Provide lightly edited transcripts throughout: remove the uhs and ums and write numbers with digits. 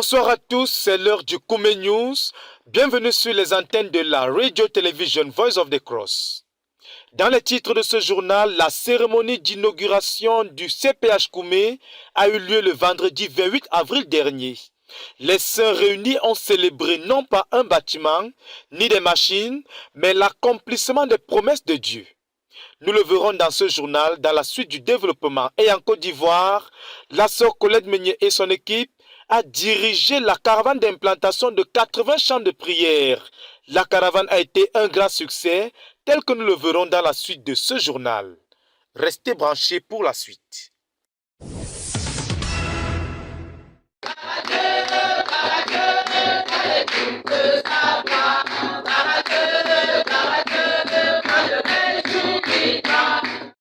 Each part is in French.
Bonsoir à tous, c'est l'heure du Koumé News. Bienvenue sur les antennes de la Radio Television Voice of the Cross. Dans les titres de ce journal, la cérémonie d'inauguration du CPH Koumé a eu lieu le vendredi 28 avril dernier. Les saints réunis ont célébré non pas un bâtiment, ni des machines, mais l'accomplissement des promesses de Dieu. Nous le verrons dans ce journal, dans la suite du développement. Et en Côte d'Ivoire, la sœur Colette Meunier et son équipe a dirigé la caravane d'implantation de 80 chambres de prière. La caravane a été un grand succès, tel que nous le verrons dans la suite de ce journal. Restez branchés pour la suite.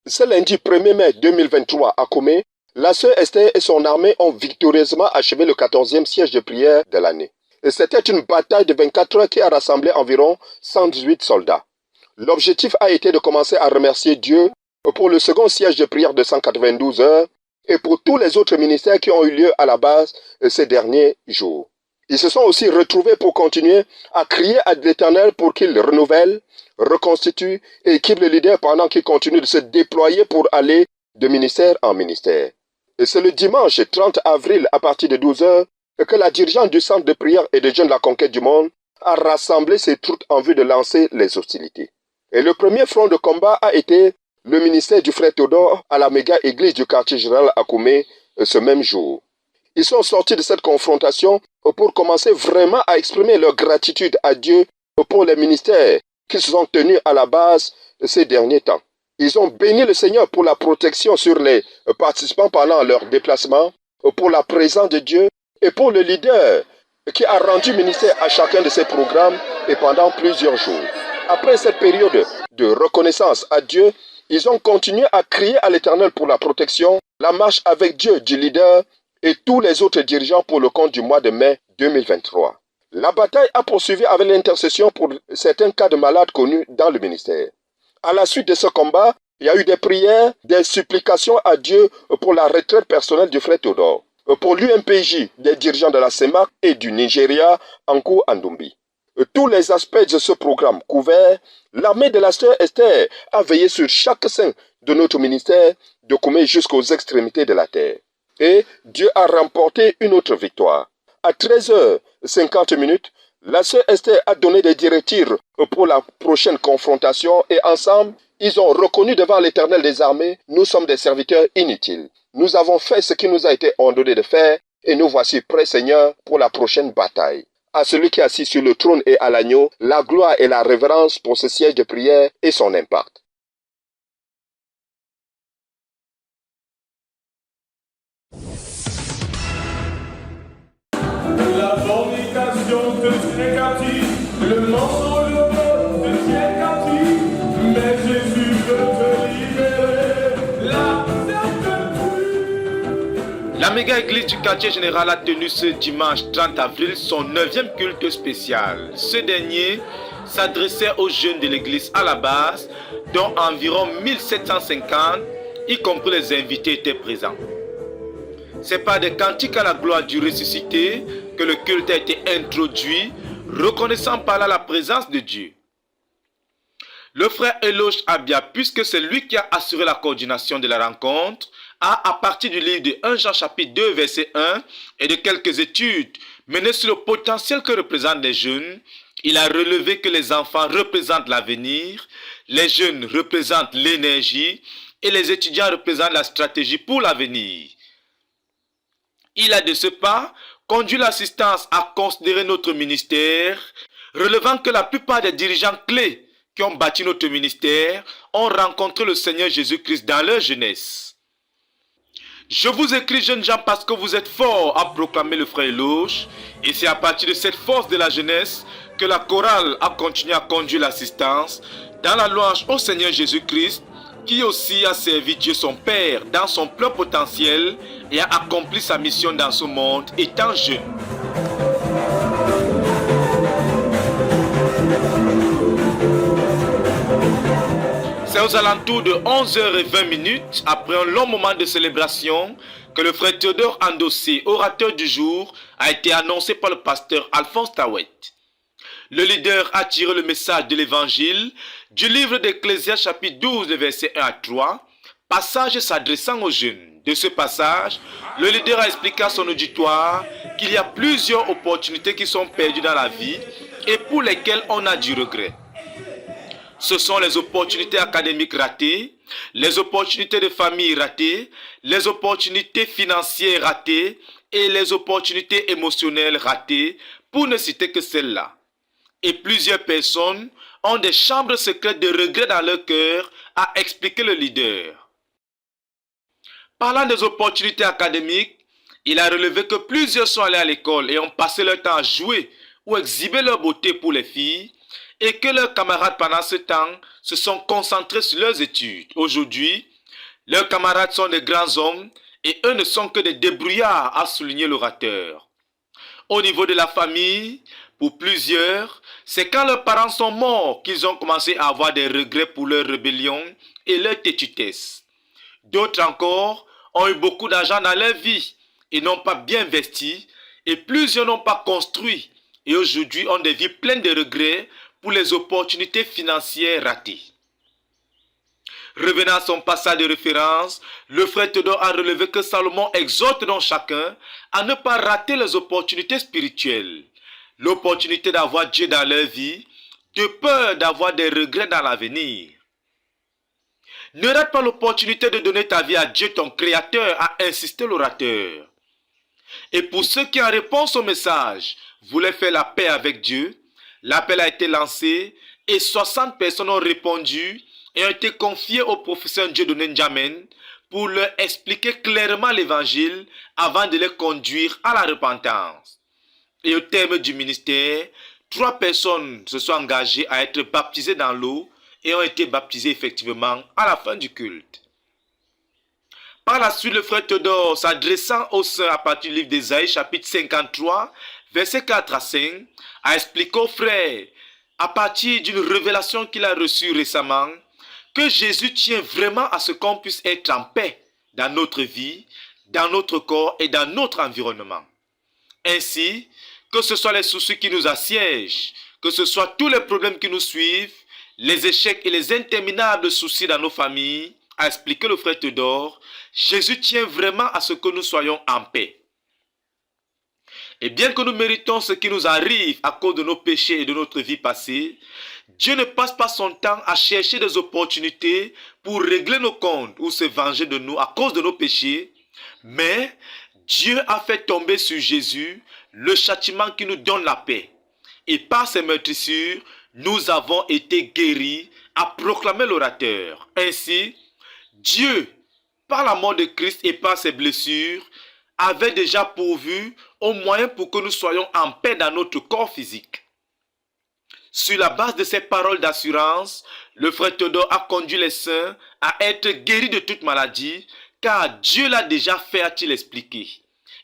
Ce lundi 1er mai 2023 à Koumé, la sœur Esther et son armée ont victorieusement achevé le 14e siège de prière de l'année. C'était une bataille de 24 heures qui a rassemblé environ 118 soldats. L'objectif a été de commencer à remercier Dieu pour le second siège de prière de 192 heures et pour tous les autres ministères qui ont eu lieu à la base ces derniers jours. Ils se sont aussi retrouvés pour continuer à crier à l'Éternel pour qu'il renouvelle, reconstitue et équipe les leaders pendant qu'ils continuent de se déployer pour aller de ministère en ministère. Et c'est le dimanche 30 avril à partir de 12 heures que la dirigeante du centre de prière et de jeunes de la conquête du monde a rassemblé ses troupes en vue de lancer les hostilités. Et le premier front de combat a été le ministère du frère Théodore à la méga église du quartier général à Koumé ce même jour. Ils sont sortis de cette confrontation pour commencer vraiment à exprimer leur gratitude à Dieu pour les ministères qui se sont tenus à la base ces derniers temps. Ils ont béni le Seigneur pour la protection sur les participants pendant leur déplacement, pour la présence de Dieu et pour le leader qui a rendu ministère à chacun de ces programmes et pendant plusieurs jours. Après cette période de reconnaissance à Dieu, ils ont continué à crier à l'Éternel pour la protection, la marche avec Dieu du leader et tous les autres dirigeants pour le compte du mois de mai 2023. La bataille a poursuivi avec l'intercession pour certains cas de malades connus dans le ministère. À la suite de ce combat, il y a eu des prières, des supplications à Dieu pour la retraite personnelle du frère Théodore, pour l'UMPJ des dirigeants de la CEMAC et du Nigeria, Ankou Andoumbi. Tous les aspects de ce programme couverts, l'armée de la sœur Esther a veillé sur chaque saint de notre ministère de Koumé jusqu'aux extrémités de la terre. Et Dieu a remporté une autre victoire. À 13h50, la sœur Esther a donné des directives pour la prochaine confrontation et ensemble, ils ont reconnu devant l'Éternel des armées, nous sommes des serviteurs inutiles. Nous avons fait ce qui nous a été ordonné de faire et nous voici prêts, Seigneur, pour la prochaine bataille. À celui qui est assis sur le trône et à l'agneau, la gloire et la révérence pour ce siège de prière et son impact. La fornication de négatif, le mensonge de négatif, mais Jésus veut te libérer, la certitude. La méga église du quartier général a tenu ce dimanche 30 avril son 9e culte spécial. Ce dernier s'adressait aux jeunes de l'église à la base, dont environ 1750, y compris les invités, étaient présents. C'est par des cantiques à la gloire du ressuscité que le culte a été introduit, reconnaissant par là la présence de Dieu. Le frère Eloge Abia, puisque c'est lui qui a assuré la coordination de la rencontre, a, à partir du livre de 1 Jean chapitre 2 verset 1 et de quelques études menées sur le potentiel que représentent les jeunes, il a relevé que les enfants représentent l'avenir, les jeunes représentent l'énergie et les étudiants représentent la stratégie pour l'avenir. Il a de ce pas conduit l'assistance à considérer notre ministère, relevant que la plupart des dirigeants clés qui ont bâti notre ministère ont rencontré le Seigneur Jésus-Christ dans leur jeunesse. Je vous écris, jeunes gens, parce que vous êtes forts à proclamer le frère Eloge, et c'est à partir de cette force de la jeunesse que la chorale a continué à conduire l'assistance dans la louange au Seigneur Jésus-Christ, qui aussi a servi Dieu son Père dans son plein potentiel et a accompli sa mission dans ce monde étant jeune. C'est aux alentours de 11h20, après un long moment de célébration, que le frère Théodore Andossé, orateur du jour, a été annoncé par le pasteur Alphonse Tawet. Le leader a tiré le message de l'évangile du livre d'Ecclésiaste chapitre 12, versets 1 à 3, passage s'adressant aux jeunes. De ce passage, le leader a expliqué à son auditoire qu'il y a plusieurs opportunités qui sont perdues dans la vie et pour lesquelles on a du regret. Ce sont les opportunités académiques ratées, les opportunités de famille ratées, les opportunités financières ratées et les opportunités émotionnelles ratées, pour ne citer que celles-là. Et plusieurs personnes ont des chambres secrètes de regret dans leur cœur, a expliqué le leader. Parlant des opportunités académiques, il a relevé que plusieurs sont allés à l'école et ont passé leur temps à jouer ou exhiber leur beauté pour les filles, et que leurs camarades pendant ce temps se sont concentrés sur leurs études. Aujourd'hui, leurs camarades sont des grands hommes et eux ne sont que des débrouillards, a souligné l'orateur. Au niveau de la famille, pour plusieurs, c'est quand leurs parents sont morts qu'ils ont commencé à avoir des regrets pour leur rébellion et leur têtutesse. D'autres encore ont eu beaucoup d'argent dans leur vie et n'ont pas bien investi, et plusieurs n'ont pas construit et aujourd'hui ont des vies pleines de regrets pour les opportunités financières ratées. Revenant à son passage de référence, le frère Théodore a relevé que Salomon exhorte donc chacun à ne pas rater les opportunités spirituelles, l'opportunité d'avoir Dieu dans leur vie, de peur d'avoir des regrets dans l'avenir. Ne rate pas l'opportunité de donner ta vie à Dieu ton Créateur, a insisté l'orateur. Et pour ceux qui en réponse au message voulaient faire la paix avec Dieu, l'appel a été lancé et 60 personnes ont répondu et ont été confiées au professeur Dieudonné Ndjamen pour leur expliquer clairement l'évangile avant de les conduire à la repentance. Et au terme du ministère, 3 personnes se sont engagées à être baptisées dans l'eau et ont été baptisées effectivement à la fin du culte. Par la suite, le frère Théodore, s'adressant aux sœurs à partir du livre d'Ésaïe, chapitre 53, versets 4 à 5, a expliqué aux frères, à partir d'une révélation qu'il a reçue récemment, que Jésus tient vraiment à ce qu'on puisse être en paix dans notre vie, dans notre corps et dans notre environnement. Ainsi, que ce soit les soucis qui nous assiègent, que ce soit tous les problèmes qui nous suivent, les échecs et les interminables soucis dans nos familles, a expliqué le frère Théodore, Jésus tient vraiment à ce que nous soyons en paix. Et bien que nous méritons ce qui nous arrive à cause de nos péchés et de notre vie passée, Dieu ne passe pas son temps à chercher des opportunités pour régler nos comptes ou se venger de nous à cause de nos péchés, mais Dieu a fait tomber sur Jésus le châtiment qui nous donne la paix. Et par ses meurtrissures, nous avons été guéris, a proclamé l'orateur. Ainsi, Dieu, par la mort de Christ et par ses blessures, avait déjà pourvu au moyen pour que nous soyons en paix dans notre corps physique. Sur la base de ces paroles d'assurance, le frère Théodore a conduit les saints à être guéris de toute maladie, car Dieu l'a déjà fait, a-t-il expliqué.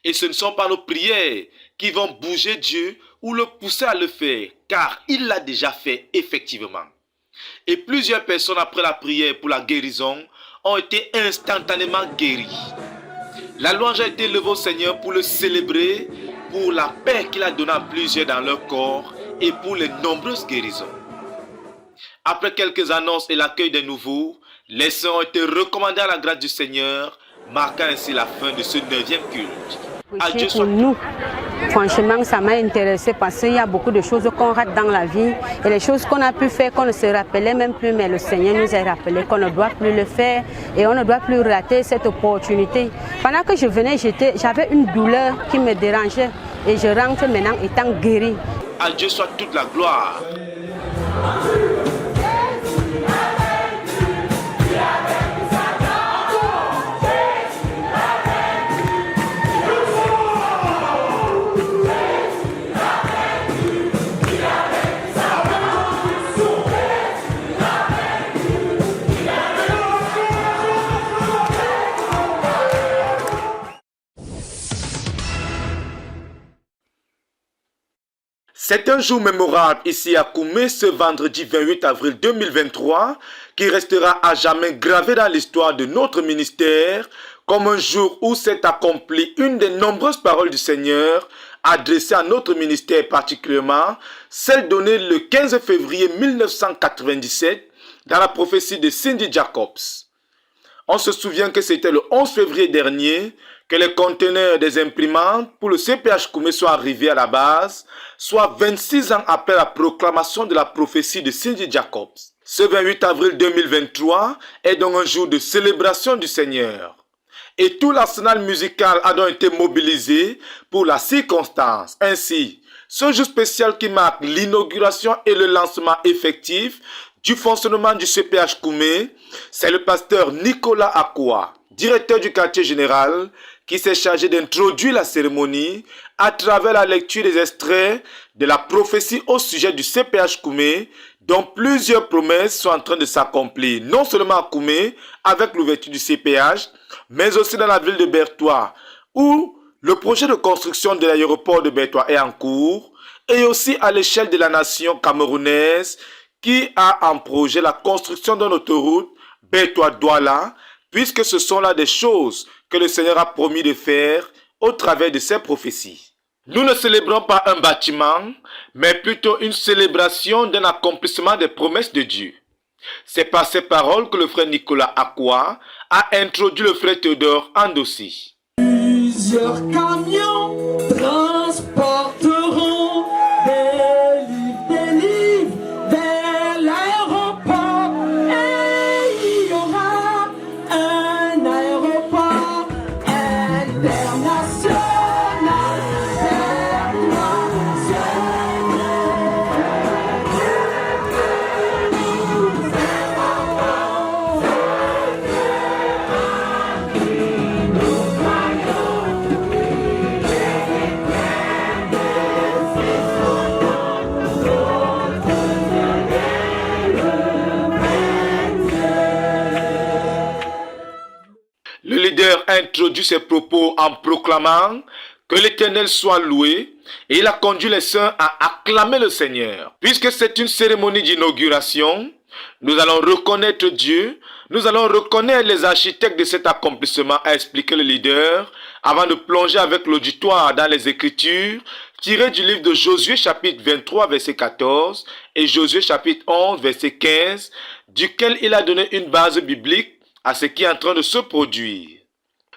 Et ce ne sont pas nos prières qui vont bouger Dieu ou le pousser à le faire, car il l'a déjà fait effectivement. Et plusieurs personnes après la prière pour la guérison ont été instantanément guéries. La louange a été levée au Seigneur pour le célébrer, pour la paix qu'il a donnée à plusieurs dans leur corps et pour les nombreuses guérisons. Après quelques annonces et l'accueil des nouveaux, les saints ont été recommandés à la grâce du Seigneur, marquant ainsi la fin de ce 9e culte. Adieu pour nous. Franchement, ça m'a intéressé parce qu'il y a beaucoup de choses qu'on rate dans la vie et les choses qu'on a pu faire qu'on ne se rappelait même plus, mais le Seigneur nous a rappelé qu'on ne doit plus le faire et on ne doit plus rater cette opportunité. Pendant que je venais, j'avais une douleur qui me dérangeait et je rentre maintenant étant guéri. À Dieu soit toute la gloire. C'est un jour mémorable ici à Koumé ce vendredi 28 avril 2023 qui restera à jamais gravé dans l'histoire de notre ministère comme un jour où s'est accomplie une des nombreuses paroles du Seigneur adressée à notre ministère particulièrement, celle donnée le 15 février 1997 dans la prophétie de Cindy Jacobs. On se souvient que c'était le 11 février dernier que les conteneurs des imprimantes pour le CPH Koumé sont arrivés à la base, soit 26 ans après la proclamation de la prophétie de Cindy Jacobs. Ce 28 avril 2023 est donc un jour de célébration du Seigneur. Et tout l'arsenal musical a donc été mobilisé pour la circonstance. Ainsi, ce jour spécial qui marque l'inauguration et le lancement effectif du fonctionnement du CPH Koumé, c'est le pasteur Nicolas Akoua, directeur du quartier général, qui s'est chargé d'introduire la cérémonie à travers la lecture des extraits de la prophétie au sujet du CPH Koumé, dont plusieurs promesses sont en train de s'accomplir, non seulement à Koumé, avec l'ouverture du CPH, mais aussi dans la ville de Bertoua, où le projet de construction de l'aéroport de Bertoua est en cours, et aussi à l'échelle de la nation camerounaise, qui a en projet la construction d'une autoroute Bertoua-Douala, puisque ce sont là des choses que le Seigneur a promis de faire au travers de ses prophéties. Nous ne célébrons pas un bâtiment, mais plutôt une célébration d'un accomplissement des promesses de Dieu. C'est par ces paroles que le frère Nicolas Akoua a introduit le frère Théodore Andossi. Plusieurs camions transporteront des livres vers l'aéroport et il y aura un aéroport international. Le leader a introduit ses propos en proclamant que l'Éternel soit loué et il a conduit les saints à acclamer le Seigneur. Puisque c'est une cérémonie d'inauguration, nous allons reconnaître Dieu, nous allons reconnaître les architectes de cet accomplissement, a expliqué le leader, avant de plonger avec l'auditoire dans les Écritures, tirées du livre de Josué chapitre 23 verset 14 et Josué chapitre 11 verset 15, duquel il a donné une base biblique à ce qui est en train de se produire.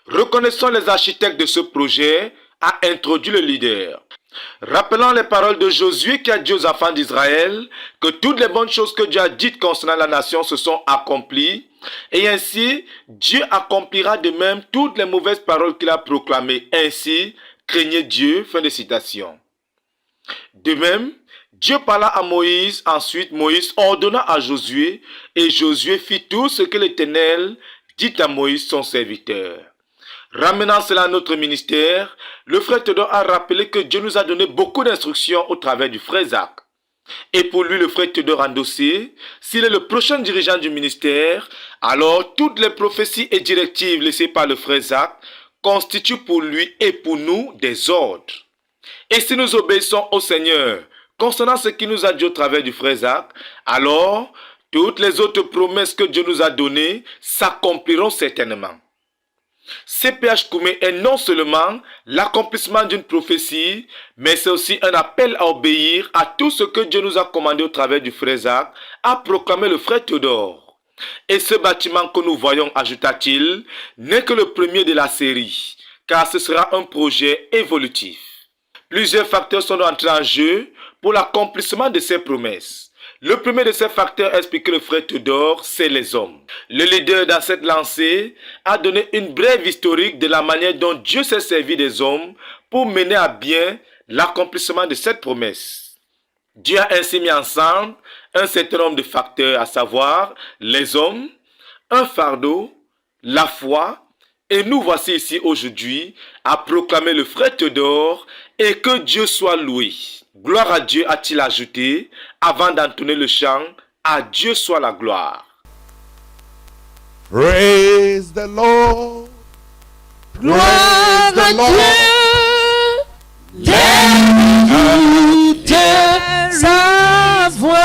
Reconnaissons les architectes de ce projet, a introduit le leader. Rappelons les paroles de Josué qui a dit aux enfants d'Israël que toutes les bonnes choses que Dieu a dites concernant la nation se sont accomplies et ainsi Dieu accomplira de même toutes les mauvaises paroles qu'il a proclamées. Ainsi, craignez Dieu. Fin de citation. De même, Dieu parla à Moïse, ensuite Moïse ordonna à Josué et Josué fit tout ce que l'Éternel dit à Moïse son serviteur. Ramenant cela à notre ministère, le frère Théodore a rappelé que Dieu nous a donné beaucoup d'instructions au travers du frère Zach. Et pour lui, le frère Théodore Andossi, s'il est le prochain dirigeant du ministère, alors toutes les prophéties et directives laissées par le frère Zach constituent pour lui et pour nous des ordres. Et si nous obéissons au Seigneur concernant ce qu'il nous a dit au travers du frère Zach, alors toutes les autres promesses que Dieu nous a données s'accompliront certainement. CPH Koumé est non seulement l'accomplissement d'une prophétie, mais c'est aussi un appel à obéir à tout ce que Dieu nous a commandé au travers du frère Zach, a proclamé le frère Théodore. Et ce bâtiment que nous voyons, ajouta-t-il, n'est que le premier de la série, car ce sera un projet évolutif. Plusieurs facteurs sont entrés en jeu pour l'accomplissement de ces promesses. Le premier de ces facteurs, expliqué le frère Théodore, c'est les hommes. Le leader dans cette lancée a donné une brève historique de la manière dont Dieu s'est servi des hommes pour mener à bien l'accomplissement de cette promesse. Dieu a ainsi mis ensemble un certain nombre de facteurs, à savoir les hommes, un fardeau, la foi, et nous voici ici aujourd'hui à proclamer le frère Théodore et que Dieu soit loué. Gloire à Dieu, a-t-il ajouté, avant d'entonner le chant, à Dieu soit la gloire. Praise the Lord. Gloire Praise à the Lord. Dieu, écoutez sa voix.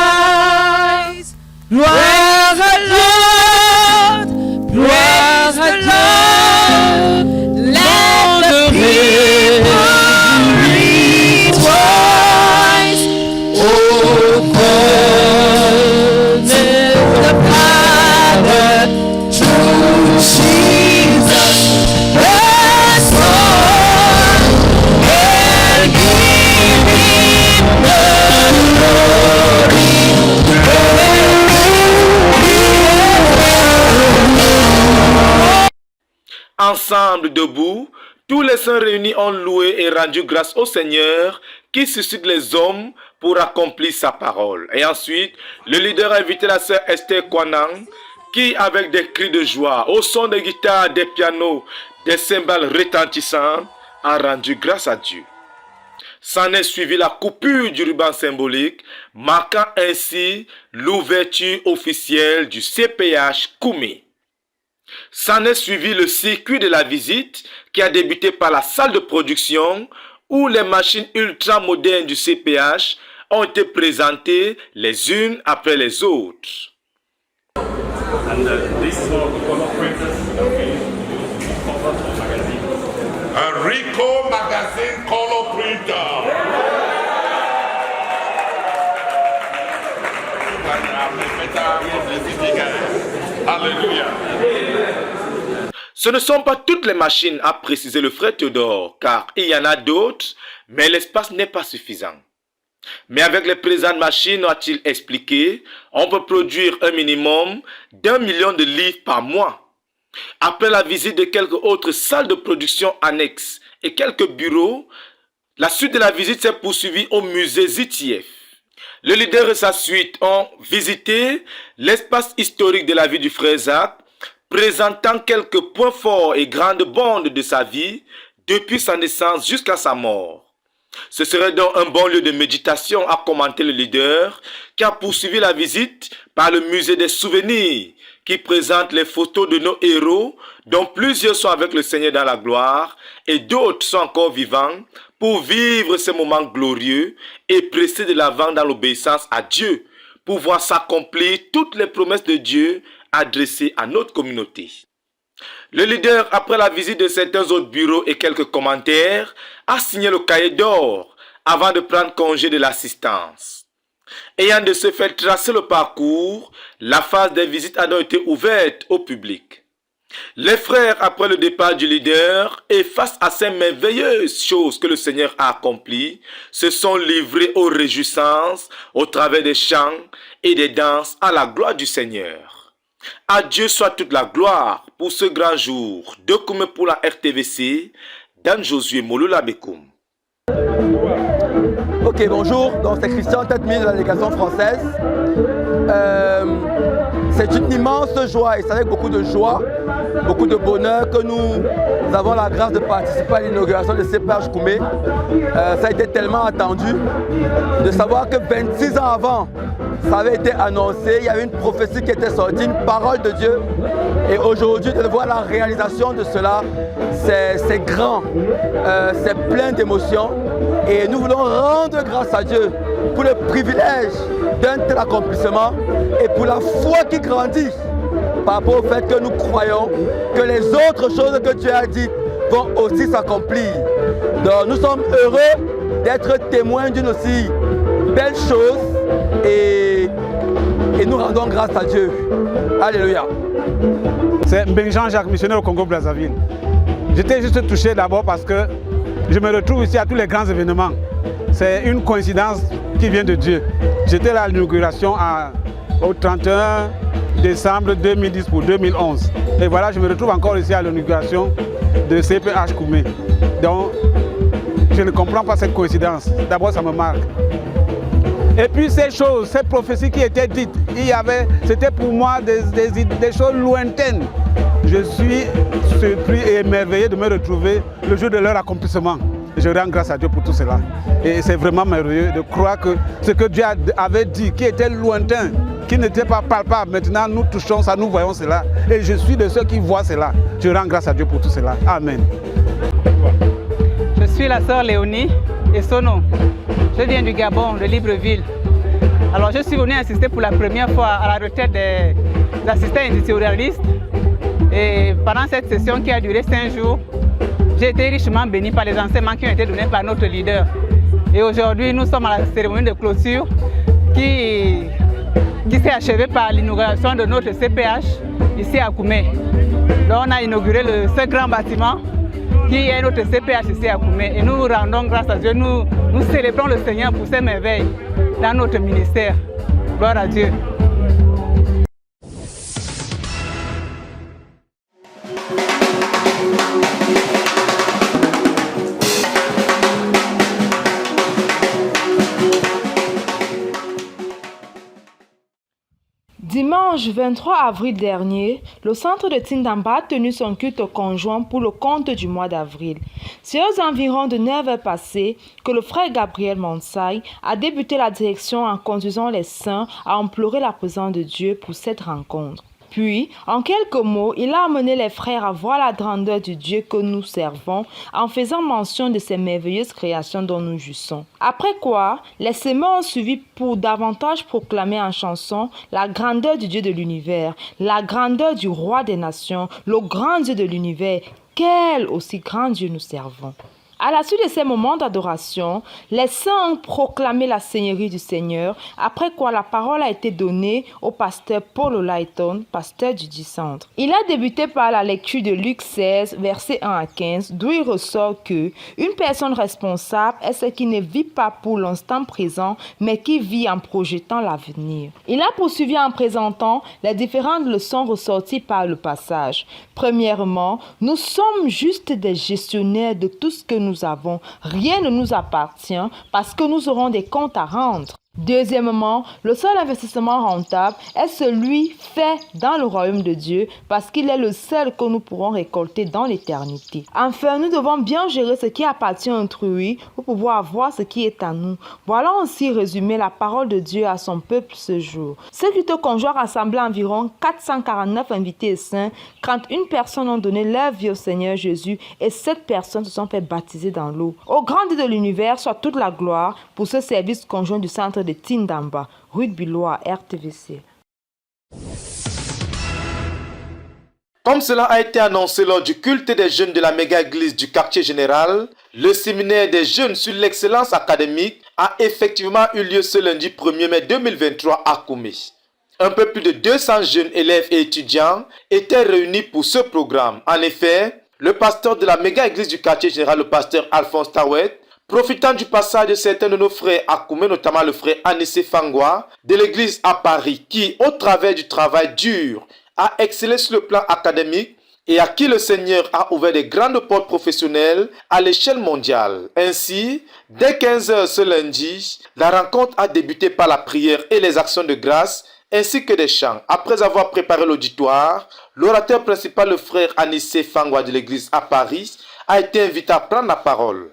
Gloire à l'autre, gloire à l'autre, let the people Ensemble, debout, tous les saints réunis ont loué et rendu grâce au Seigneur qui suscite les hommes pour accomplir sa parole. Et ensuite, le leader a invité la sœur Esther Kwanang qui, avec des cris de joie, au son des guitares, des pianos, des cymbales retentissantes, a rendu grâce à Dieu. S'en est suivi la coupure du ruban symbolique, marquant ainsi l'ouverture officielle du CPH Koumé. S'en est suivi le circuit de la visite qui a débuté par la salle de production où les machines ultra modernes du CPH ont été présentées les unes après les autres. A Rico Magazine Color Printer. Alléluia. Ce ne sont pas toutes les machines, a précisé le frère Théodore, car il y en a d'autres, mais l'espace n'est pas suffisant. Mais avec les présentes machines, a-t-il expliqué, on peut produire un minimum d'1 million de livres par mois. Après la visite de quelques autres salles de production annexes et quelques bureaux, la suite de la visite s'est poursuivie au musée ZTF. Le leader et sa suite ont visité l'espace historique de la vie du frère Zach, présentant quelques points forts et grandes bandes de sa vie depuis sa naissance jusqu'à sa mort. Ce serait donc un bon lieu de méditation, a commenté le leader, qui a poursuivi la visite par le musée des souvenirs, qui présente les photos de nos héros, dont plusieurs sont avec le Seigneur dans la gloire, et d'autres sont encore vivants, pour vivre ces moments glorieux et presser de l'avant dans l'obéissance à Dieu, pour voir s'accomplir toutes les promesses de Dieu adressées à notre communauté. Le leader, après la visite de certains autres bureaux et quelques commentaires, a signé le cahier d'or avant de prendre congé de l'assistance. Ayant de ce fait tracé le parcours, la phase des visites a donc été ouverte au public. Les frères, après le départ du leader et face à ces merveilleuses choses que le Seigneur a accomplies, se sont livrés aux réjouissances au travers des chants et des danses à la gloire du Seigneur. À Dieu soit toute la gloire pour ce grand jour. De Koumé pour la RTVC, Dan Josué Molola Bekoum. Ok, bonjour, donc c'est Christian, tête mise de la délégation française. C'est une immense joie et c'est avec beaucoup de joie, beaucoup de bonheur que nous avons la grâce de participer à l'inauguration de CPH Koumé. Ça a été tellement attendu de savoir que 26 ans avant, ça avait été annoncé, il y avait une prophétie qui était sortie, une parole de Dieu. Et aujourd'hui, de voir la réalisation de cela, c'est grand, c'est plein d'émotions. Et nous voulons rendre grâce à Dieu pour le privilège d'un tel accomplissement et pour la foi qui grandit par rapport au fait que nous croyons que les autres choses que Dieu a dites vont aussi s'accomplir. Donc nous sommes heureux d'être témoins d'une aussi belle chose et nous rendons grâce à Dieu. Alléluia. C'est Jean-Jacques, missionnaire au Congo-Brazzaville. J'étais juste touché d'abord parce que je me retrouve ici à tous les grands événements. C'est une coïncidence qui vient de Dieu. J'étais à l'inauguration au 31 décembre 2010 pour 2011. Et voilà, je me retrouve encore ici à l'inauguration de CPH Koumé. Donc, je ne comprends pas cette coïncidence. D'abord, ça me marque. Et puis ces choses, ces prophéties qui étaient dites, c'était pour moi des choses lointaines. Je suis surpris et émerveillé de me retrouver le jour de leur accomplissement. Je rends grâce à Dieu pour tout cela. Et c'est vraiment merveilleux de croire que ce que Dieu avait dit, qui était lointain, qui n'était pas palpable, maintenant nous touchons ça, nous voyons cela. Et je suis de ceux qui voient cela. Je rends grâce à Dieu pour tout cela. Amen. Je suis la sœur Léonie Essono. Je viens du Gabon, de Libreville. Alors je suis venue assister pour la première fois à la retraite des assistants éditorialistes. Et pendant cette session qui a duré 5 jours, j'ai été richement béni par les enseignements qui ont été donnés par notre leader. Et aujourd'hui, nous sommes à la cérémonie de clôture qui s'est achevée par l'inauguration de notre CPH ici à Koumé. Donc on a inauguré ce grand bâtiment qui est notre CPH ici à Koumé. Et nous rendons grâce à Dieu, nous célébrons le Seigneur pour ses merveilles dans notre ministère. Gloire à Dieu. Dimanche 23 avril dernier, le centre de Tindamba a tenu son culte conjoint pour le compte du mois d'avril. C'est aux environs de 9 heures passées que le frère Gabriel Monsaï a débuté la direction en conduisant les saints à implorer la présence de Dieu pour cette rencontre. Puis, en quelques mots, il a amené les frères à voir la grandeur du Dieu que nous servons en faisant mention de ces merveilleuses créations dont nous jouissons. Après quoi, les séments ont suivi pour davantage proclamer en chanson la grandeur du Dieu de l'univers, la grandeur du roi des nations, le grand Dieu de l'univers. Quel aussi grand Dieu nous servons! À la suite de ces moments d'adoration, les saints ont proclamé la Seigneurie du Seigneur, après quoi la parole a été donnée au pasteur Paul Olaïton, pasteur du Centre. Il a débuté par la lecture de Luc 16, versets 1 à 15, d'où il ressort que une personne responsable est celle qui ne vit pas pour l'instant présent, mais qui vit en projetant l'avenir. Il a poursuivi en présentant les différentes leçons ressorties par le passage. Premièrement, nous sommes juste des gestionnaires de tout ce que nous avons. Rien ne nous appartient parce que nous aurons des comptes à rendre. Deuxièmement, le seul investissement rentable est celui fait dans le royaume de Dieu parce qu'il est le seul que nous pourrons récolter dans l'éternité. Enfin, nous devons bien gérer ce qui appartient à autrui pour pouvoir avoir ce qui est à nous. Voilà ainsi résumé la parole de Dieu à son peuple ce jour. Ce culte conjoint rassemblait environ 449 invités et saints quand une personne a donné leur vie au Seigneur Jésus et 7 personnes se sont fait baptiser dans l'eau. Au grand Dieu de l'univers soit toute la gloire pour ce service conjoint du centre de Tindamba, rue de Biloua, RTVC. Comme cela a été annoncé lors du culte des jeunes de la méga-église du quartier général, le séminaire des jeunes sur l'excellence académique a effectivement eu lieu ce lundi 1er mai 2023 à Koumé. Un peu plus de 200 jeunes élèves et étudiants étaient réunis pour ce programme. En effet, le pasteur de la méga-église du quartier général, le pasteur Alphonse Tawet, profitant du passage de certains de nos frères à Koumé, notamment le frère Anissé Fangwa, de l'église à Paris, qui, au travers du travail dur, a excellé sur le plan académique et à qui le Seigneur a ouvert de grandes portes professionnelles à l'échelle mondiale. Ainsi, dès 15h ce lundi, la rencontre a débuté par la prière et les actions de grâce, ainsi que des chants. Après avoir préparé l'auditoire, l'orateur principal, le frère Anissé Fangwa de l'église à Paris, a été invité à prendre la parole.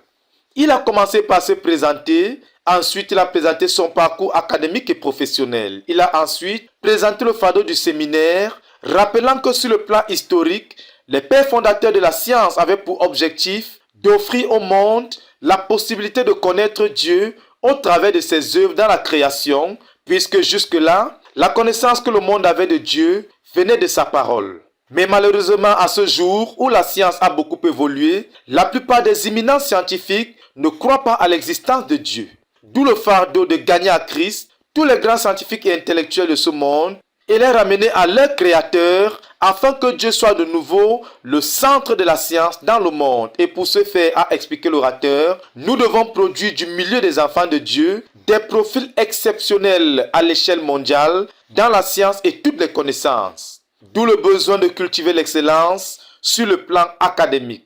Il a commencé par se présenter, ensuite il a présenté son parcours académique et professionnel. Il a ensuite présenté le fardeau du séminaire, rappelant que sur le plan historique, les pères fondateurs de la science avaient pour objectif d'offrir au monde la possibilité de connaître Dieu au travers de ses œuvres dans la création, puisque jusque-là, la connaissance que le monde avait de Dieu venait de sa parole. Mais malheureusement, à ce jour où la science a beaucoup évolué, la plupart des éminents scientifiques ne croient pas à l'existence de Dieu. D'où le fardeau de gagner à Christ tous les grands scientifiques et intellectuels de ce monde et les ramener à leur Créateur afin que Dieu soit de nouveau le centre de la science dans le monde. Et pour ce faire, a expliqué l'orateur, nous devons produire du milieu des enfants de Dieu des profils exceptionnels à l'échelle mondiale dans la science et toutes les connaissances. D'où le besoin de cultiver l'excellence sur le plan académique.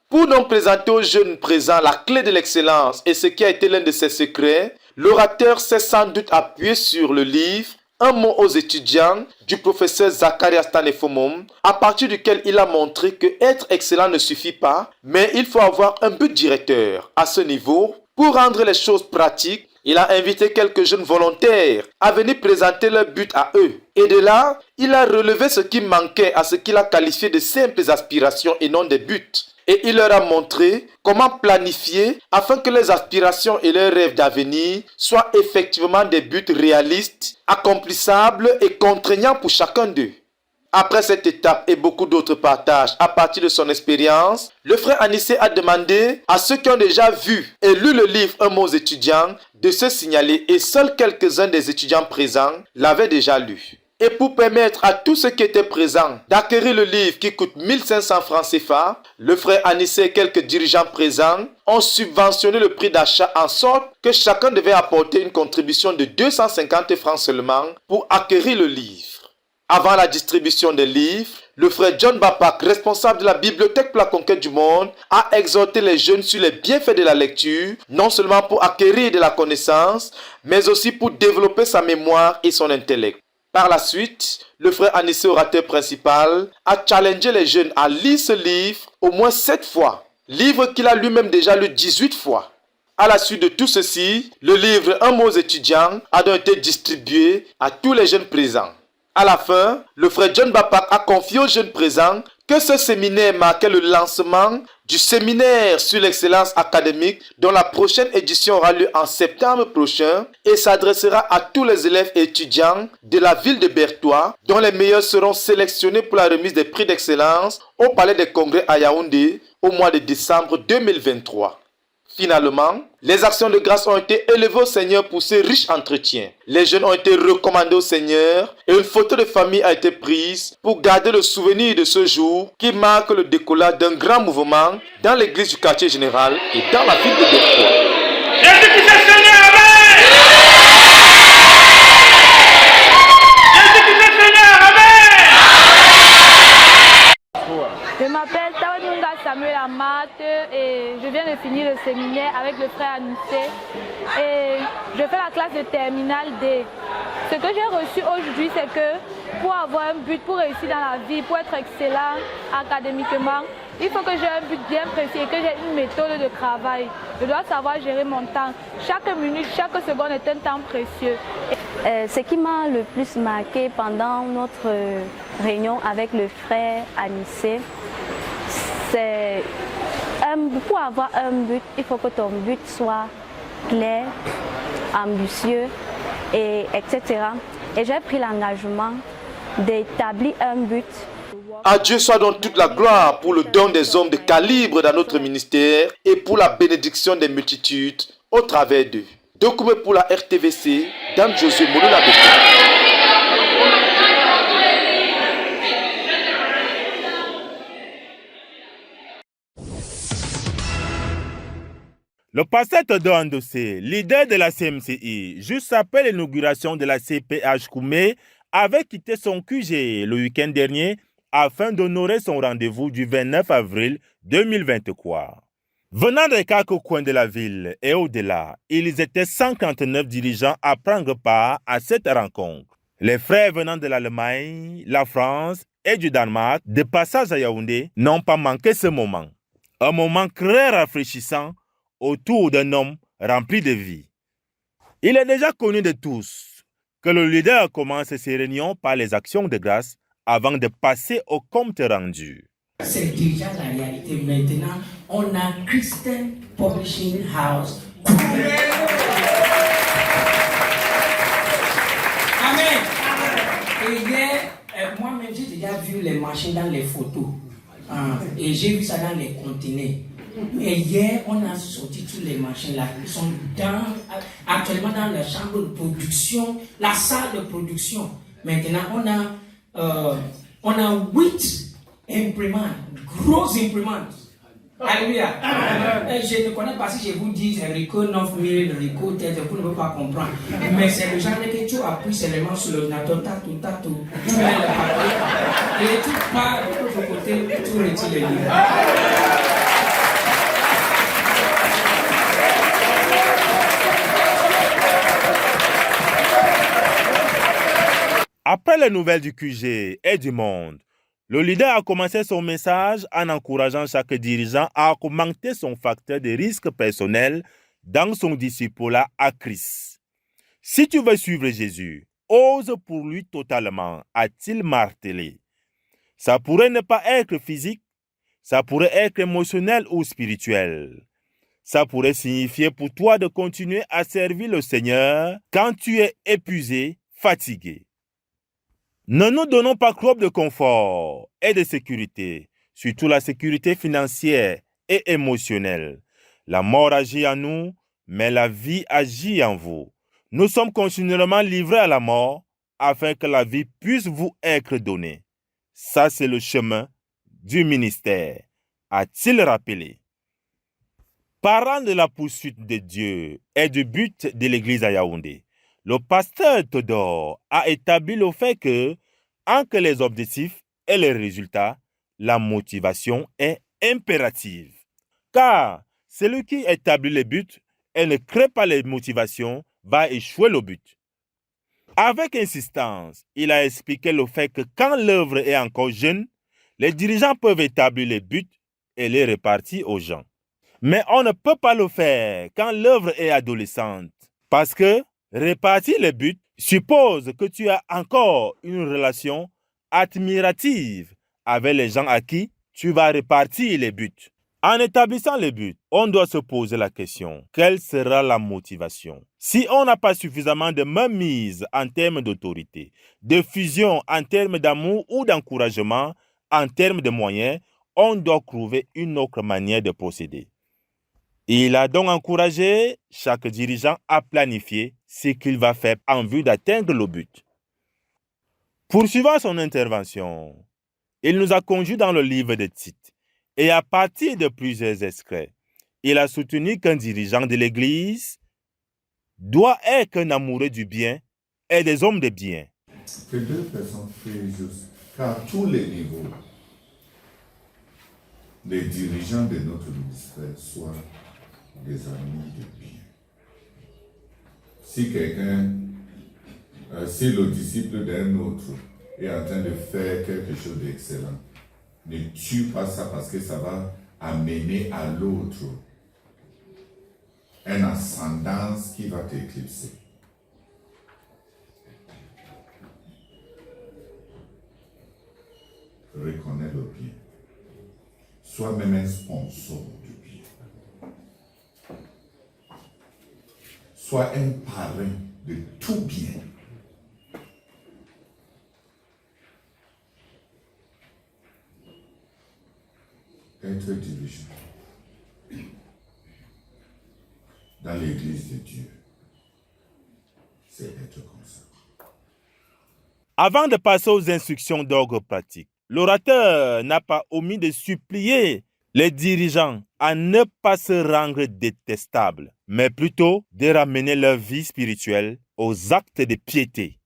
Pour donc présenter aux jeunes présents la clé de l'excellence et ce qui a été l'un de ses secrets, l'orateur s'est sans doute appuyé sur le livre « Un mot aux étudiants » du professeur Zacharias Tanefomom, à partir duquel il a montré que être excellent ne suffit pas, mais il faut avoir un but directeur. À ce niveau, pour rendre les choses pratiques, il a invité quelques jeunes volontaires à venir présenter leur but à eux. Et de là, il a relevé ce qui manquait à ce qu'il a qualifié de simples aspirations et non des buts. Et il leur a montré comment planifier afin que les aspirations et leurs rêves d'avenir soient effectivement des buts réalistes, accomplissables et contraignants pour chacun d'eux. Après cette étape et beaucoup d'autres partages à partir de son expérience, le frère Anissé a demandé à ceux qui ont déjà vu et lu le livre Un mot aux étudiants de se signaler et seuls quelques-uns des étudiants présents l'avaient déjà lu. Et pour permettre à tous ceux qui étaient présents d'acquérir le livre qui coûte 1500 francs CFA, le frère Anissé et quelques dirigeants présents ont subventionné le prix d'achat en sorte que chacun devait apporter une contribution de 250 francs seulement pour acquérir le livre. Avant la distribution des livres, le frère John Bapak, responsable de la Bibliothèque pour la conquête du monde, a exhorté les jeunes sur les bienfaits de la lecture, non seulement pour acquérir de la connaissance, mais aussi pour développer sa mémoire et son intellect. Par la suite, le frère Anissé, orateur principal, a challengé les jeunes à lire ce livre au moins 7 fois. Livre qu'il a lui-même déjà lu 18 fois. À la suite de tout ceci, le livre Un mot aux étudiants a donc été distribué à tous les jeunes présents. À la fin, le frère John Bapak a confié aux jeunes présents que ce séminaire marquait le lancement du séminaire sur l'excellence académique dont la prochaine édition aura lieu en septembre prochain et s'adressera à tous les élèves et étudiants de la ville de Bertois dont les meilleurs seront sélectionnés pour la remise des prix d'excellence au Palais des Congrès à Yaoundé au mois de décembre 2023. Finalement, les actions de grâce ont été élevées au Seigneur pour ce riche entretien. Les jeunes ont été recommandés au Seigneur et une photo de famille a été prise pour garder le souvenir de ce jour qui marque le décollage d'un grand mouvement dans l'église du quartier général et dans la ville de Bertois. Jésus-Christ est Seigneur, amen! Jésus-Christ est Seigneur, amen! Je m'appelle Tawanunga Samuel Amat et je viens de finir le séminaire avec le frère Anissé et je fais la classe de terminale D. Ce que j'ai reçu aujourd'hui, c'est que pour avoir un but, pour réussir dans la vie, pour être excellent académiquement, il faut que j'ai un but bien précis et que j'ai une méthode de travail. Je dois savoir gérer mon temps. Chaque minute, chaque seconde est un temps précieux. Ce qui m'a le plus marqué pendant notre réunion avec le frère Anissé, c'est pour avoir un but, il faut que ton but soit clair, ambitieux, etc. Et j'ai pris l'engagement d'établir un but. À Dieu soit donc toute la gloire pour le don des hommes de calibre dans notre ministère et pour la bénédiction des multitudes au travers d'eux. Document pour la RTVC, Dan Josué Molola Beko. Le pasteur Théodore Andossé, leader de la CMCI, juste après l'inauguration de la CPH Koumé, avait quitté son QG le week-end dernier afin d'honorer son rendez-vous du 29 avril 2023. Venant des quelques coins de la ville et au-delà, ils étaient 149 dirigeants à prendre part à cette rencontre. Les frères venant de l'Allemagne, la France et du Danemark, de passage à Yaoundé, n'ont pas manqué ce moment. Un moment très rafraîchissant autour d'un homme rempli de vie. Il est déjà connu de tous que le leader commence ses réunions par les actions de grâce avant de passer au compte rendu. C'est déjà la réalité. Maintenant, on a Christian Publishing House. Amen. Et hier, moi-même, j'ai déjà vu les machines dans les photos. Et j'ai vu ça dans les conteneurs. Et hier, on a sorti tous les machines là. Ils sont actuellement dans la chambre de production, la salle de production. Maintenant, on a 8 imprimantes, grosses imprimantes. Alléluia. Je ne connais pas si je vous dis Rico 9000, Rico tête, vous ne pouvez pas comprendre. Mais c'est le genre que tu appuies seulement sur l'ordinateur, tatou. Tu mets le papier et tu pars de l'autre côté, tu retires les livres. Après les nouvelles du QG et du monde, le leader a commencé son message en encourageant chaque dirigeant à augmenter son facteur de risque personnel dans son disciple à Christ. Si tu veux suivre Jésus, ose pour lui totalement, a-t-il martelé. Ça pourrait ne pas être physique, ça pourrait être émotionnel ou spirituel. Ça pourrait signifier pour toi de continuer à servir le Seigneur quand tu es épuisé, fatigué. Ne nous donnons pas trop de confort et de sécurité, surtout la sécurité financière et émotionnelle. La mort agit en nous, mais la vie agit en vous. Nous sommes continuellement livrés à la mort afin que la vie puisse vous être donnée. Ça, c'est le chemin du ministère, a-t-il rappelé. Parlant de la poursuite de Dieu et du but de l'église à Yaoundé, le pasteur Théodore a établi le fait que, entre les objectifs et les résultats, la motivation est impérative. Car celui qui établit les buts et ne crée pas les motivations va échouer le but. Avec insistance, il a expliqué le fait que quand l'œuvre est encore jeune, les dirigeants peuvent établir les buts et les répartir aux gens. Mais on ne peut pas le faire quand l'œuvre est adolescente, parce que répartir les buts suppose que tu as encore une relation admirative avec les gens à qui tu vas répartir les buts. En établissant les buts, on doit se poser la question, quelle sera la motivation? Si on n'a pas suffisamment de mainmise en termes d'autorité, de fusion en termes d'amour ou d'encouragement, en termes de moyens, on doit trouver une autre manière de procéder. Il a donc encouragé chaque dirigeant à planifier ce qu'il va faire en vue d'atteindre le but. Poursuivant son intervention, il nous a conduits dans le livre de Tite et à partir de plusieurs extraits, il a soutenu qu'un dirigeant de l'Église doit être un amoureux du bien et des hommes de bien. Que deux personnes font juste, car à tous les niveaux, les dirigeants de notre ministère soient des amis de bien. Si quelqu'un, si le disciple d'un autre est en train de faire quelque chose d'excellent, ne tue pas ça parce que ça va amener à l'autre une ascendance qui va t'éclipser. Reconnais le bien. Sois même un sponsor du bien. Sois un parrain de tout bien. Être dirigeant dans l'Église de Dieu, c'est être comme ça. Avant de passer aux instructions d'ordre pratique, l'orateur n'a pas omis de supplier les dirigeants à ne pas se rendre détestables, mais plutôt de ramener leur vie spirituelle aux actes de piété.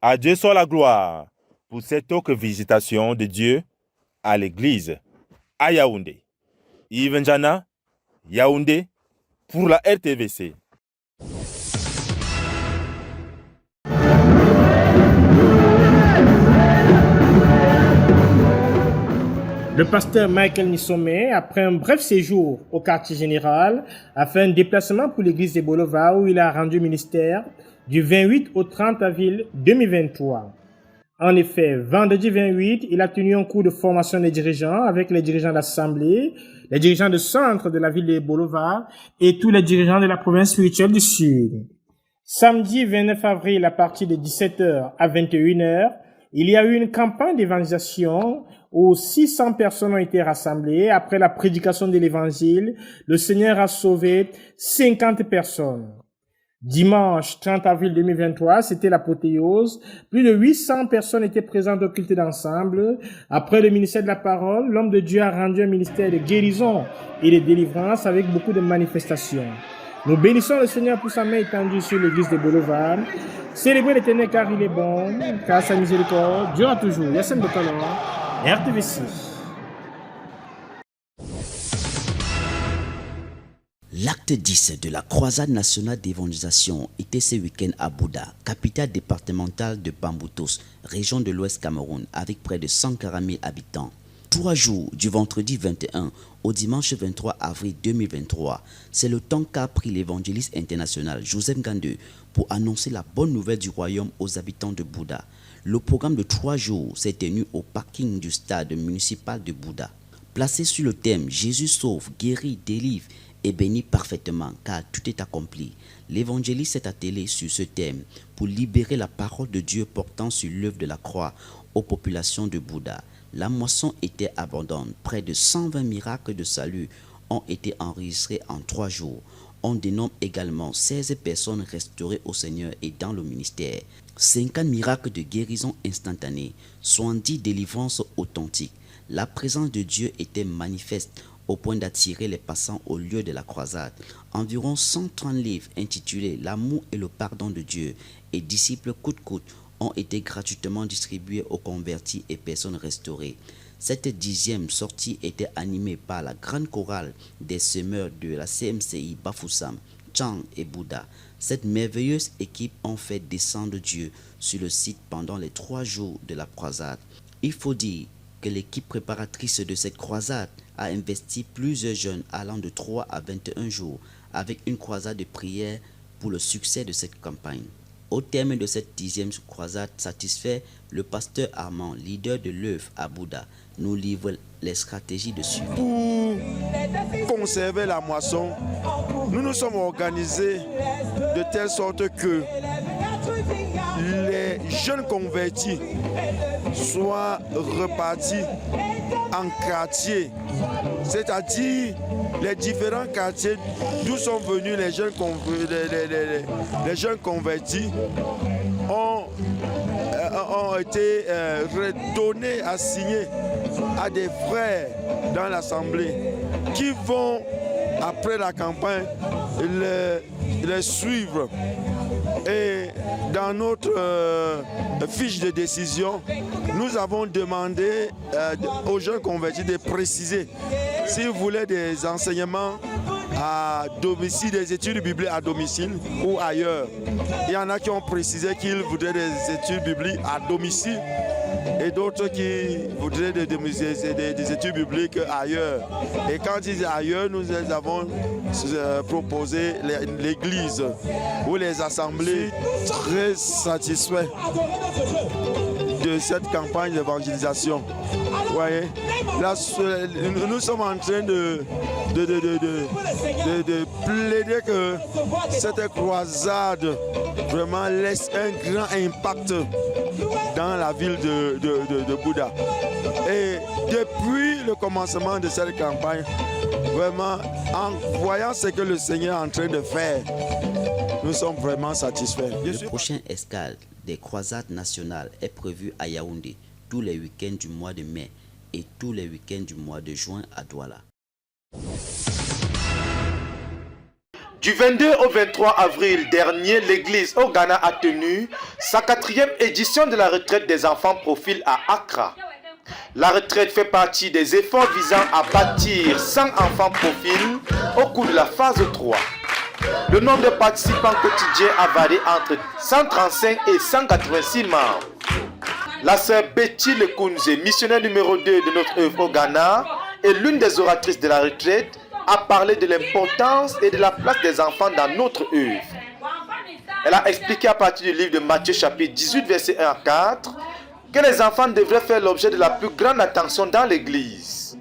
À Dieu soit la gloire pour cette autre visitation de Dieu à l'église à Yaoundé. Yves Njana, Yaoundé, pour la RTVC. Le pasteur Michael Nissomé, après un bref séjour au quartier général, a fait un déplacement pour l'église de Bolova où il a rendu ministère du 28 au 30 avril 2023. En effet, vendredi 28, il a tenu un cours de formation des dirigeants avec les dirigeants d'assemblée, les dirigeants de centre de la ville de Bolova et tous les dirigeants de la province spirituelle du Sud. Samedi 29 avril, à partir de 17h à 21h, il y a eu une campagne d'évangélisation où 600 personnes ont été rassemblées. Après la prédication de l'évangile, le Seigneur a sauvé 50 personnes. Dimanche 30 avril 2023, c'était l'apothéose. Plus de 800 personnes étaient présentes au culte d'ensemble. Après le ministère de la parole, l'homme de Dieu a rendu un ministère de guérison et de délivrance avec beaucoup de manifestations. Nous bénissons le Seigneur pour sa main étendue sur l'église de Bolova. Célébrez l'Éternel car il est bon, car sa miséricorde durera toujours. Yassine Bokalon, RTVC. L'acte 10 de la croisade nationale d'évangélisation était ce week-end à Bouda, capitale départementale de Bamboutos, région de l'Ouest Cameroun, avec près de 140 000 habitants. 3 jours, du vendredi 21 au dimanche 23 avril 2023, c'est le temps qu'a pris l'évangéliste international Joseph Ngandeu pour annoncer la bonne nouvelle du royaume aux habitants de Bouda. Le programme de 3 jours s'est tenu au parking du stade municipal de Bouda. Placé sur le thème « Jésus sauve, guérit, délivre » et bénit parfaitement car tout est accompli. L'évangéliste s'est attelé sur ce thème pour libérer la parole de Dieu portant sur l'œuvre de la croix aux populations de Bouda. La moisson était abondante. Près de 120 miracles de salut ont été enregistrés en 3 jours. On dénombre également 16 personnes restaurées au Seigneur et dans le ministère. 50 miracles de guérison instantanée, 70 délivrances authentiques. La présence de Dieu était manifeste au point d'attirer les passants au lieu de la croisade. Environ 130 livres intitulés « L'amour et le pardon de Dieu » et « Disciples coûte-coûte » ont été gratuitement distribués aux convertis et personnes restaurées. Cette 10e sortie était animée par la grande chorale des semeurs de la CMCI Bafoussam, Chang et Bouddha. Cette merveilleuse équipe ont fait descendre Dieu sur le site pendant les 3 jours de la croisade. Il faut dire que l'équipe préparatrice de cette croisade a investi plusieurs jeunes allant de 3 à 21 jours avec une croisade de prière pour le succès de cette campagne. Au terme de cette 10e croisade satisfait, le pasteur Armand, leader de l'œuvre à Bouddha, nous livre les stratégies de suivi. Pour conserver la moisson, nous nous sommes organisés de telle sorte que les jeunes convertis soient repartis en quartiers, c'est-à-dire les différents quartiers d'où sont venus les jeunes convertis ont été redonnés, assignés à des frères dans l'assemblée qui vont, après la campagne, les suivre. Et dans notre fiche de décision, nous avons demandé aux jeunes convertis de préciser s'ils voulaient des enseignements à domicile, des études bibliques à domicile ou ailleurs. Il y en a qui ont précisé qu'ils voudraient des études bibliques à domicile et d'autres qui voudraient des études bibliques ailleurs. Et quand ils disent ailleurs, nous avons proposé l'église ou les assemblées. Très satisfaits de cette campagne d'évangélisation. Vous voyez, là, nous sommes en train de plaider que cette croisade vraiment laisse un grand impact dans la ville de Bouddha. Et depuis le commencement de cette campagne, vraiment, en voyant ce que le Seigneur est en train de faire, nous sommes vraiment satisfaits. Le prochain escale des croisades nationales est prévu à Yaoundé tous les week-ends du mois de mai et tous les week-ends du mois de juin à Douala. Du 22 au 23 avril dernier, l'église au Ghana a tenu sa 4e édition de la retraite des enfants profil à Accra. La retraite fait partie des efforts visant à bâtir 100 enfants profil au cours de la phase 3. Le nombre de participants quotidiens a varié entre 135 et 186 membres. La sœur Betty Lekunze, missionnaire numéro 2 de notre œuvre au Ghana, et l'une des oratrices de la retraite, a parlé de l'importance et de la place des enfants dans notre œuvre. Elle a expliqué à partir du livre de Matthieu chapitre 18 verset 1 à 4 que les enfants devraient faire l'objet de la plus grande attention dans l'église.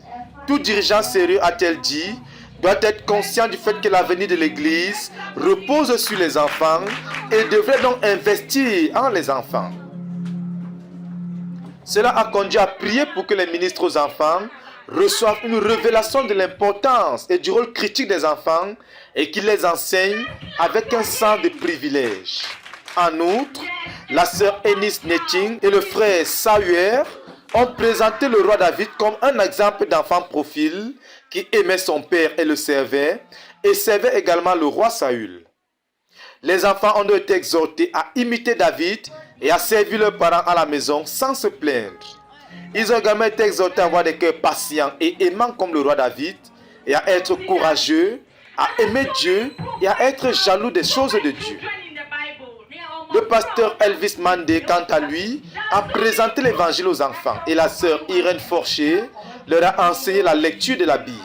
Tout dirigeant sérieux, a-t-elle dit, doit être conscient du fait que l'avenir de l'église repose sur les enfants et devrait donc investir en les enfants. Cela a conduit à prier pour que les ministres aux enfants reçoivent une révélation de l'importance et du rôle critique des enfants et qu'ils les enseignent avec un sens de privilège. En outre, la sœur Eunice Netting et le frère Sahuer ont présenté le roi David comme un exemple d'enfant profil qui aimait son père et le servait, et servait également le roi Saül. Les enfants ont été exhortés à imiter David et à servir leurs parents à la maison sans se plaindre. Ils ont également été exhortés à avoir des cœurs patients et aimants comme le roi David, et à être courageux, à aimer Dieu et à être jaloux des choses de Dieu. Le pasteur Elvis Mandé, quant à lui, a présenté l'évangile aux enfants et la sœur Irène Forcher leur a enseigné la lecture de la Bible.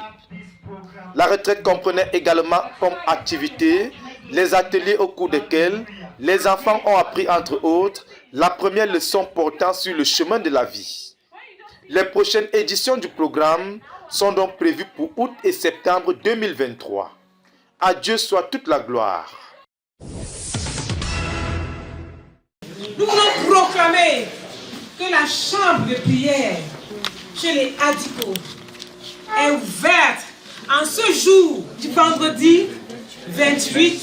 La retraite comprenait également comme activité les ateliers au cours desquels les enfants ont appris entre autres la première leçon portant sur le chemin de la vie. Les prochaines éditions du programme sont donc prévues pour août et septembre 2023. À Dieu soit toute la gloire. Nous voulons proclamer que la chambre de prière chez les Adiko est ouverte en ce jour du vendredi 28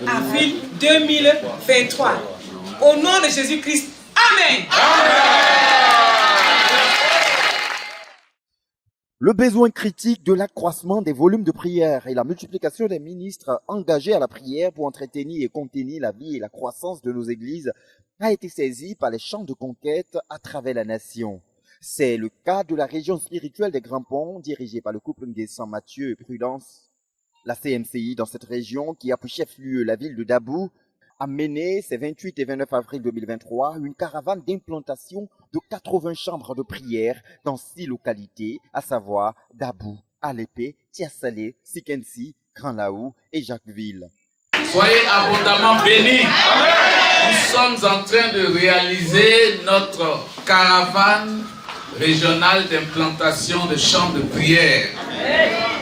avril 2023. Au nom de Jésus-Christ. Amen. Le besoin critique de l'accroissement des volumes de prière et la multiplication des ministres engagés à la prière pour entretenir et contenir la vie et la croissance de nos églises a été saisi par les chants de conquête à travers la nation. C'est le cas de la région spirituelle des Grands Ponts, dirigée par le couple Nguessan Mathieu et Prudence. La CMCI dans cette région, qui a pour chef-lieu la ville de Dabou, a mené ces 28 et 29 avril 2023 une caravane d'implantation de 80 chambres de prière dans 6 localités, à savoir Dabou, Alépé, Tiassalé, Sikensi, Grand Laou et Jacquesville. Soyez abondamment bénis. Nous sommes en train de réaliser notre caravane régionale d'implantation de chambres de prière.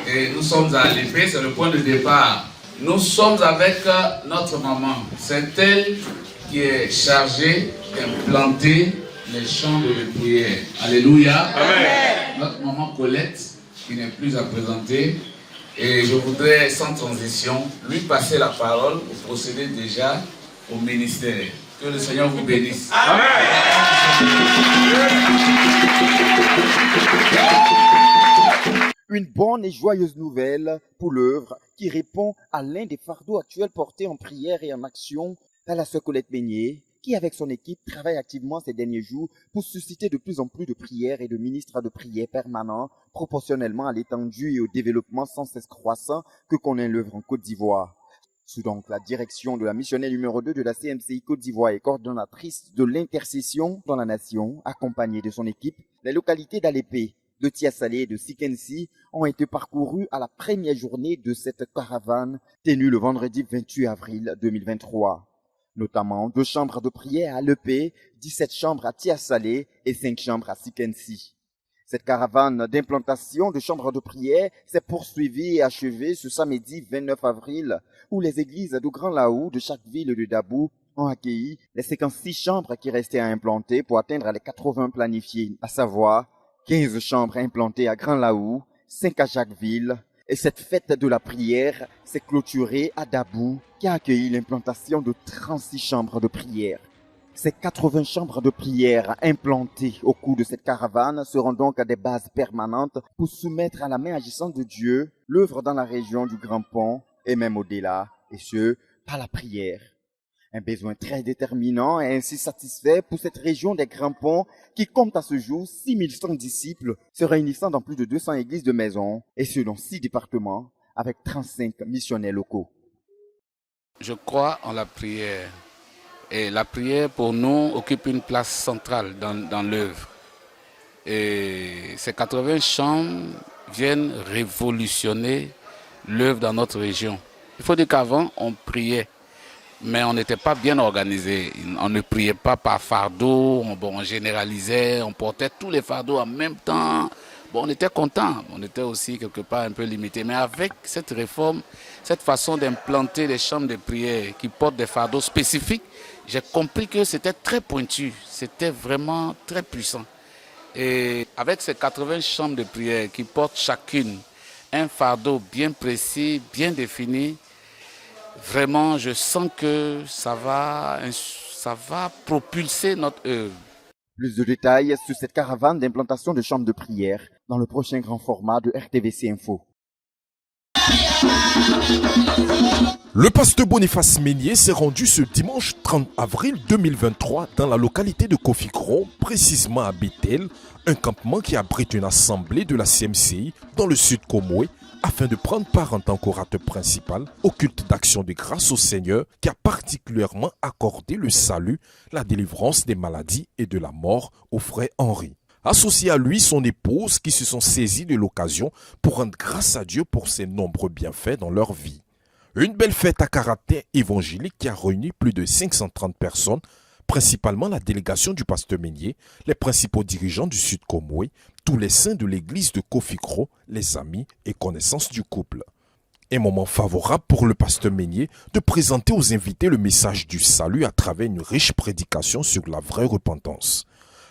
Et nous sommes à Alépé, c'est le point de départ. Nous sommes avec notre maman. C'est elle qui est chargée d'implanter les chambres de prière. Alléluia. Amen. Notre maman Colette, qui n'est plus à présenter. Et je voudrais, sans transition, lui passer la parole pour procéder déjà au ministère. Que le Seigneur vous bénisse. Amen. Une bonne et joyeuse nouvelle pour l'œuvre qui répond à l'un des fardeaux actuels portés en prière et en action par la sœur Colette Meignier, qui avec son équipe travaille activement ces derniers jours pour susciter de plus en plus de prières et de ministres de prière permanents, proportionnellement à l'étendue et au développement sans cesse croissant que connaît l'œuvre en Côte d'Ivoire. Sous donc la direction de la missionnaire numéro 2 de la CMCI Côte d'Ivoire et coordonnatrice de l'intercession dans la nation, accompagnée de son équipe, les localités d'Alépé, de Tiassalé et de Sikensi ont été parcourus à la première journée de cette caravane tenue le vendredi 28 avril 2023. Notamment 2 chambres de prière à Alépé, 17 chambres à Tiassalé et 5 chambres à Sikensi. Cette caravane d'implantation de chambres de prière s'est poursuivie et achevée ce samedi 29 avril, où les églises de Grand Laou, de chaque ville de Dabou, ont accueilli les 56 chambres qui restaient à implanter pour atteindre les 80 planifiées, à savoir 15 chambres implantées à Grand Laou, 5 à Jacquesville, et cette fête de la prière s'est clôturée à Dabou, qui a accueilli l'implantation de 36 chambres de prière. Ces 80 chambres de prière implantées au cours de cette caravane seront donc à des bases permanentes pour soumettre à la main agissante de Dieu l'œuvre dans la région du Grand Pont et même au-delà, et ce, par la prière. Un besoin très déterminant et ainsi satisfait pour cette région des Grands Ponts qui compte à ce jour 6100 disciples se réunissant dans plus de 200 églises de maison et ce dans 6 départements avec 35 missionnaires locaux. Je crois en la prière. Et la prière pour nous occupe une place centrale dans l'œuvre. Et ces 80 chambres viennent révolutionner l'œuvre dans notre région. Il faut dire qu'avant, on priait. Mais on n'était pas bien organisé. On ne priait pas par fardeau, on généralisait, on portait tous les fardeaux en même temps. On était content, on était aussi quelque part un peu limité. Mais avec cette réforme, cette façon d'implanter les chambres de prière qui portent des fardeaux spécifiques, j'ai compris que c'était très pointu, c'était vraiment très puissant. Et avec ces 80 chambres de prière qui portent chacune un fardeau bien précis, bien défini, vraiment, je sens que ça va propulser notre œuvre. Plus de détails sur cette caravane d'implantation de chambres de prière dans le prochain grand format de RTVC Info. Le pasteur Boniface Meignier s'est rendu ce dimanche 30 avril 2023 dans la localité de Kofikro, précisément à Bethel, un campement qui abrite une assemblée de la CMCI dans le sud Komoué, afin de prendre part en tant qu'orateur principal au culte d'action de grâce au Seigneur qui a particulièrement accordé le salut, la délivrance des maladies et de la mort au frère Henri. Associé à lui, son épouse qui se sont saisis de l'occasion pour rendre grâce à Dieu pour ses nombreux bienfaits dans leur vie. Une belle fête à caractère évangélique qui a réuni plus de 530 personnes, principalement la délégation du pasteur Meignier, les principaux dirigeants du Sud Komoué, tous les saints de l'église de Kofikro, les amis et connaissances du couple. Un moment favorable pour le pasteur Meignier de présenter aux invités le message du salut à travers une riche prédication sur la vraie repentance.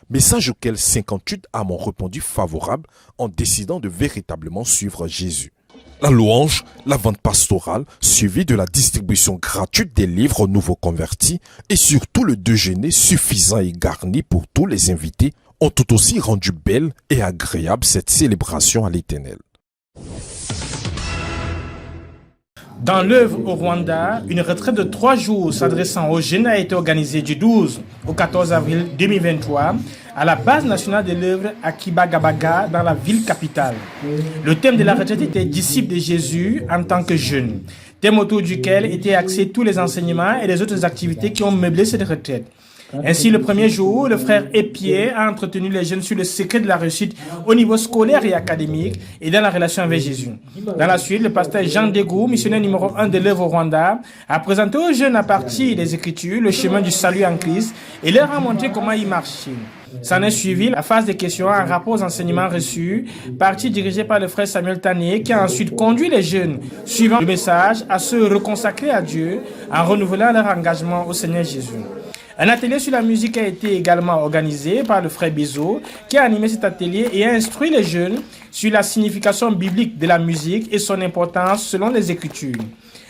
Message auquel 58 âmes ont répondu favorable en décidant de véritablement suivre Jésus. La louange, la vente pastorale, suivie de la distribution gratuite des livres aux nouveaux convertis et surtout le déjeuner suffisant et garni pour tous les invités ont tout aussi rendu belle et agréable cette célébration à l'Éternel. Dans l'œuvre au Rwanda, une retraite de 3 jours s'adressant aux jeunes a été organisée du 12 au 14 avril 2023 à la base nationale de l'œuvre à Kibagabaga dans la ville capitale. Le thème de la retraite était « Disciples de Jésus en tant que jeunes », thème autour duquel étaient axés tous les enseignements et les autres activités qui ont meublé cette retraite. Ainsi, le premier jour, le frère Epier a entretenu les jeunes sur le secret de la réussite au niveau scolaire et académique et dans la relation avec Jésus. Dans la suite, le pasteur Jean Degou, missionnaire numéro 1 de l'œuvre au Rwanda, a présenté aux jeunes à partir des Écritures le chemin du salut en Christ et leur a montré comment y marcher. S'en est suivi la phase de questions en rapport aux enseignements reçus, partie dirigée par le frère Samuel Tané, qui a ensuite conduit les jeunes, suivant le message, à se reconsacrer à Dieu en renouvelant leur engagement au Seigneur Jésus. Un atelier sur la musique a été également organisé par le frère Bizo, qui a animé cet atelier et a instruit les jeunes sur la signification biblique de la musique et son importance selon les Écritures.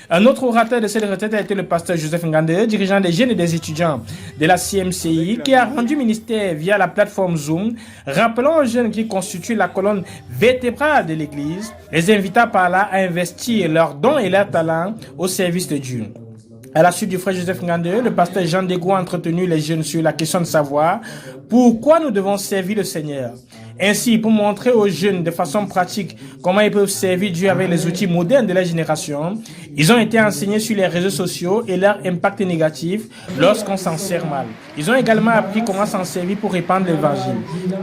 Un autre orateur de cette retraite a été le pasteur Joseph Ngande, dirigeant des jeunes et des étudiants de la CMCI, qui a rendu ministère via la plateforme Zoom, rappelant aux jeunes qui constituent la colonne vertébrale de l'Église, les invita par là à investir leurs dons et leurs talents au service de Dieu. À la suite du frère Joseph Ngande, le pasteur Jean Degou a entretenu les jeunes sur la question de savoir pourquoi nous devons servir le Seigneur. Ainsi, pour montrer aux jeunes de façon pratique comment ils peuvent servir Dieu avec les outils modernes de la génération, ils ont été enseignés sur les réseaux sociaux et leur impact négatif lorsqu'on s'en sert mal. Ils ont également appris comment s'en servir pour répandre l'évangile.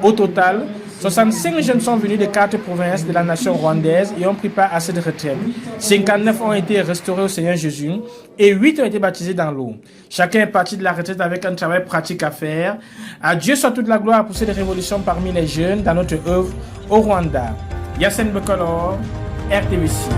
Au total, 65 jeunes sont venus de 4 provinces de la nation rwandaise et ont pris part à cette retraite. 59 ont été restaurés au Seigneur Jésus et 8 ont été baptisés dans l'eau. Chacun est parti de la retraite avec un travail pratique à faire. À Dieu soit toute la gloire pour cette révolution parmi les jeunes dans notre œuvre au Rwanda. Yassine Bekolor, RTVC.